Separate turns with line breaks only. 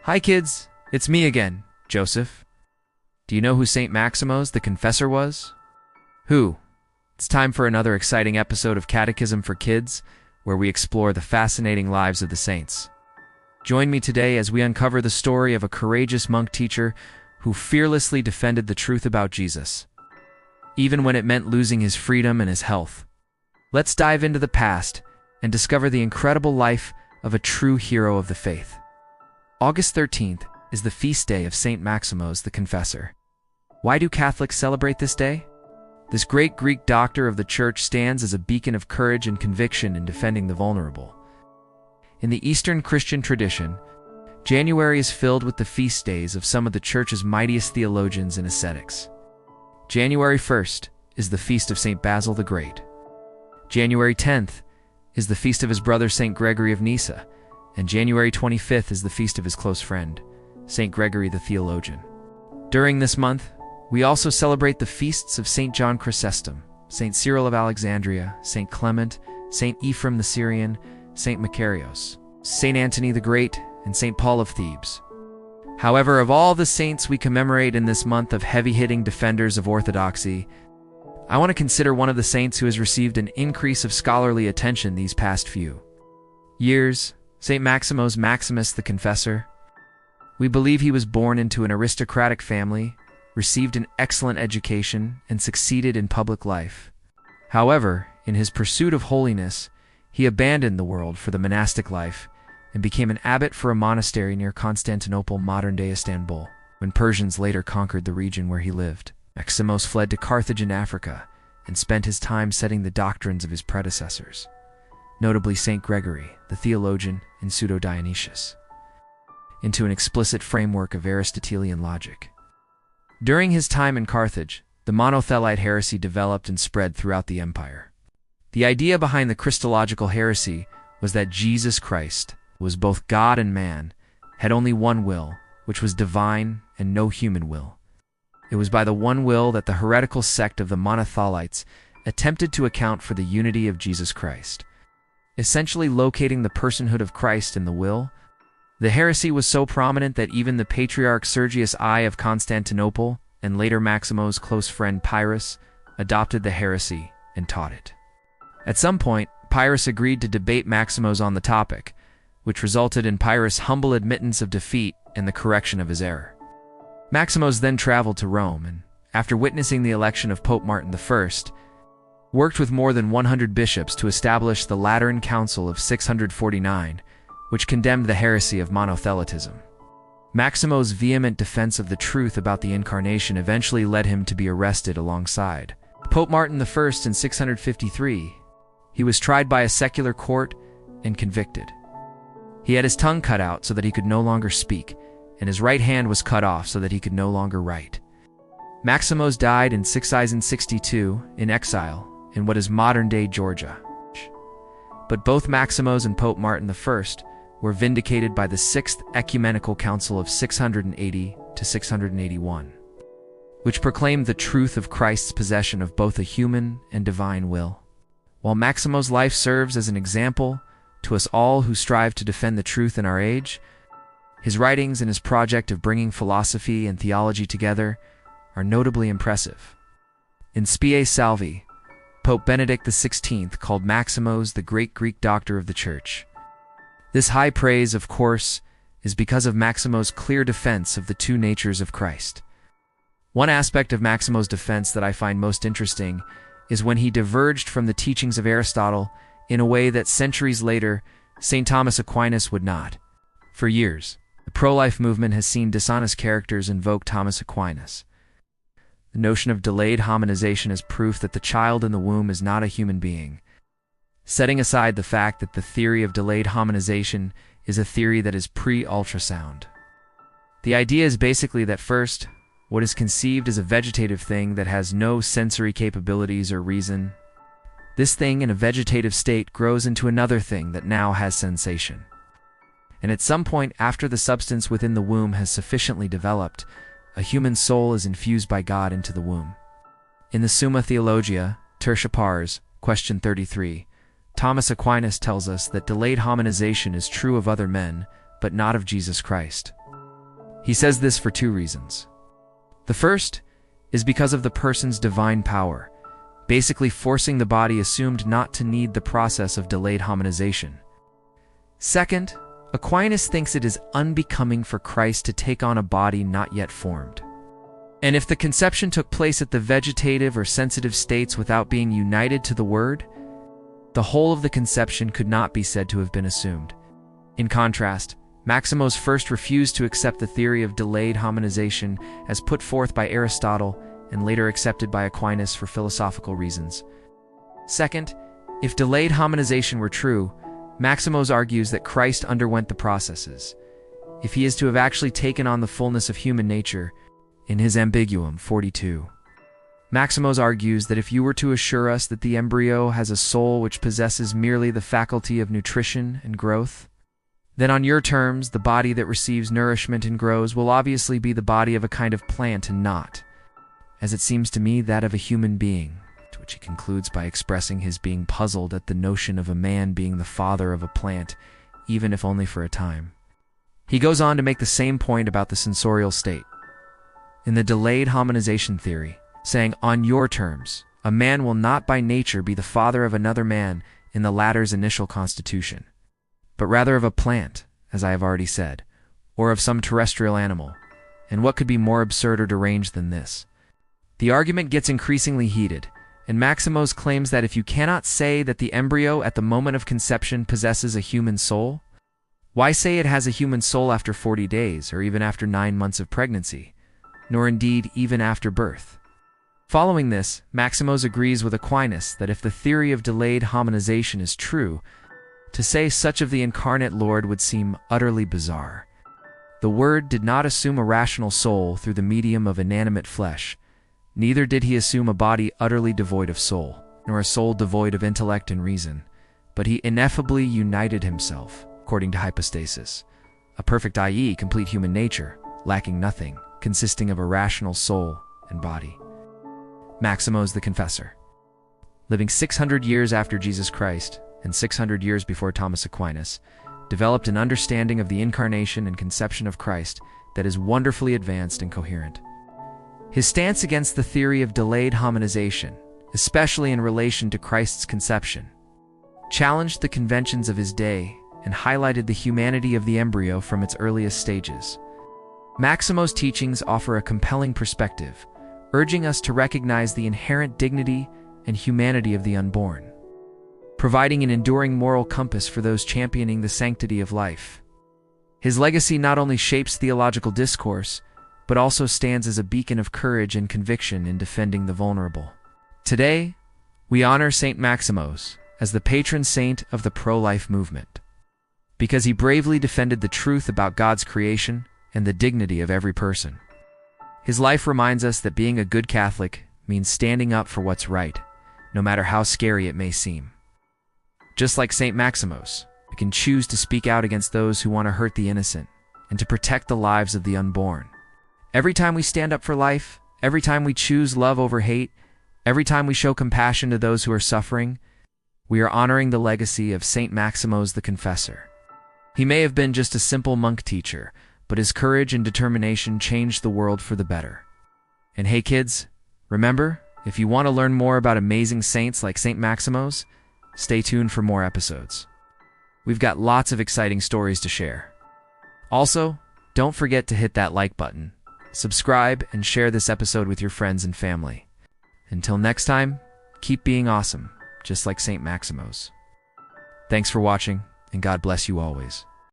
Hi kids, it's me again, Joseph. Do you know who Saint Maximos the Confessor was? Who? It's time for another exciting episode of Catechism for Kids, where we explore the fascinating lives of the saints. Join me today as we uncover the story of a courageous monk teacher who fearlessly defended the truth about Jesus, even when it meant losing his freedom and his health. Let's dive into the past and discover the incredible life of a true hero of the faith. August 13th is the feast day of Saint Maximos the Confessor. Why do Catholics celebrate this day? This great Greek doctor of the Church stands as a beacon of courage and conviction in defending the vulnerable. In the Eastern Christian tradition, January is filled with the feast days of some of the Church's mightiest theologians and ascetics. January 1st is the feast of St. Basil the Great. January 10th is the feast of his brother St. Gregory of Nyssa, and January 25th is the feast of his close friend, St. Gregory the Theologian. During this month, we also celebrate the feasts of St. John Chrysostom, St. Cyril of Alexandria, St. Clement, St. Ephraim the Syrian, St. Macarius, St. Anthony the Great, and St. Paul of Thebes. However, of all the saints we commemorate in this month of heavy-hitting defenders of orthodoxy, I want to consider one of the saints who has received an increase of scholarly attention these past few years, St. Maximus the Confessor. We believe he was born into an aristocratic family, received an excellent education, and succeeded in public life. However, in his pursuit of holiness, he abandoned the world for the monastic life and became an abbot for a monastery near Constantinople, modern-day Istanbul. When Persians later conquered the region where he lived, Maximos fled to Carthage in Africa and spent his time setting the doctrines of his predecessors, notably St. Gregory, the theologian, and Pseudo-Dionysius, into an explicit framework of Aristotelian logic. During his time in Carthage, the monothelite heresy developed and spread throughout the empire. The idea behind the Christological heresy was that Jesus Christ was both God and man, had only one will, which was divine and no human will. It was by the one will that the heretical sect of the monothelites attempted to account for the unity of Jesus Christ, essentially locating the personhood of Christ in the will. The heresy was so prominent that even the Patriarch Sergius I of Constantinople, and later Maximo's close friend Pyrrhus, adopted the heresy and taught it. At some point, Pyrrhus agreed to debate Maximos on the topic, which resulted in Pyrrhus' humble admittance of defeat and the correction of his error. Maximos then traveled to Rome and, after witnessing the election of Pope Martin I, worked with more than 100 bishops to establish the Lateran Council of 649, which condemned the heresy of monothelitism. Maximos' vehement defense of the truth about the Incarnation eventually led him to be arrested alongside Pope Martin I in 653. He was tried by a secular court and convicted. He had his tongue cut out so that he could no longer speak, and his right hand was cut off so that he could no longer write. Maximos died in 662 in exile in what is modern-day Georgia. But both Maximos and Pope Martin I were vindicated by the Sixth Ecumenical Council of 680 to 681, which proclaimed the truth of Christ's possession of both a human and divine will. While Maximos' life serves as an example to us all who strive to defend the truth in our age, his writings and his project of bringing philosophy and theology together are notably impressive. In Spe Salvi, Pope Benedict XVI called Maximos the great Greek doctor of the Church. This high praise, of course, is because of Maximos' clear defense of the two natures of Christ. One aspect of Maximos' defense that I find most interesting is when he diverged from the teachings of Aristotle in a way that centuries later, St. Thomas Aquinas would not. For years, the pro-life movement has seen dishonest characters invoke Thomas Aquinas. The notion of delayed hominization is proof that the child in the womb is not a human being, setting aside the fact that the theory of delayed hominization is a theory that is pre-ultrasound. The idea is basically that first, what is conceived as a vegetative thing that has no sensory capabilities or reason, this thing in a vegetative state grows into another thing that now has sensation. And at some point after the substance within the womb has sufficiently developed, a human soul is infused by God into the womb. In the Summa Theologia, Tertia Pars, question 33, Thomas Aquinas tells us that delayed hominization is true of other men, but not of Jesus Christ. He says this for two reasons. The first is because of the person's divine power, basically forcing the body assumed not to need the process of delayed hominization. Second, Aquinas thinks it is unbecoming for Christ to take on a body not yet formed. And if the conception took place at the vegetative or sensitive states without being united to the Word, the whole of the conception could not be said to have been assumed. In contrast, Maximos first refused to accept the theory of delayed hominization as put forth by Aristotle and later accepted by Aquinas for philosophical reasons. Second, if delayed hominization were true, Maximos argues that Christ underwent the processes. If he is to have actually taken on the fullness of human nature, in his Ambiguum 42. Maximos argues that if you were to assure us that the embryo has a soul which possesses merely the faculty of nutrition and growth, then on your terms, the body that receives nourishment and grows will obviously be the body of a kind of plant and not, as it seems to me, that of a human being, to which he concludes by expressing his being puzzled at the notion of a man being the father of a plant, even if only for a time. He goes on to make the same point about the sensorial state. In the delayed hominization theory, saying, on your terms, a man will not by nature be the father of another man in the latter's initial constitution, but rather of a plant, as I have already said, or of some terrestrial animal, and what could be more absurd or deranged than this? The argument gets increasingly heated, and Maximos claims that if you cannot say that the embryo at the moment of conception possesses a human soul, why say it has a human soul after 40 days, or even after 9 months of pregnancy, nor indeed even after birth? Following this, Maximos agrees with Aquinas that if the theory of delayed hominization is true, to say such of the incarnate Lord would seem utterly bizarre. The Word did not assume a rational soul through the medium of inanimate flesh, neither did he assume a body utterly devoid of soul, nor a soul devoid of intellect and reason, but he ineffably united himself, according to hypostasis, a perfect, i.e., complete human nature, lacking nothing, consisting of a rational soul and body. Maximos the Confessor, living 600 years after Jesus Christ and 600 years before Thomas Aquinas, developed an understanding of the incarnation and conception of Christ that is wonderfully advanced and coherent. His stance against the theory of delayed hominization, especially in relation to Christ's conception, challenged the conventions of his day and highlighted the humanity of the embryo from its earliest stages. Maximos' teachings offer a compelling perspective, urging us to recognize the inherent dignity and humanity of the unborn, providing an enduring moral compass for those championing the sanctity of life. His legacy not only shapes theological discourse, but also stands as a beacon of courage and conviction in defending the vulnerable. Today, we honor Saint Maximos as the patron saint of the pro-life movement, because he bravely defended the truth about God's creation and the dignity of every person. His life reminds us that being a good Catholic means standing up for what's right, no matter how scary it may seem. Just like Saint Maximos, we can choose to speak out against those who want to hurt the innocent and to protect the lives of the unborn. Every time we stand up for life, every time we choose love over hate, every time we show compassion to those who are suffering, we are honoring the legacy of Saint Maximos the Confessor. He may have been just a simple monk teacher, but his courage and determination changed the world for the better. And hey kids, remember, if you want to learn more about amazing saints like Saint Maximos, stay tuned for more episodes. We've got lots of exciting stories to share. Also, don't forget to hit that like button, subscribe, and share this episode with your friends and family. Until next time, keep being awesome, just like Saint Maximos. Thanks for watching, and God bless you always.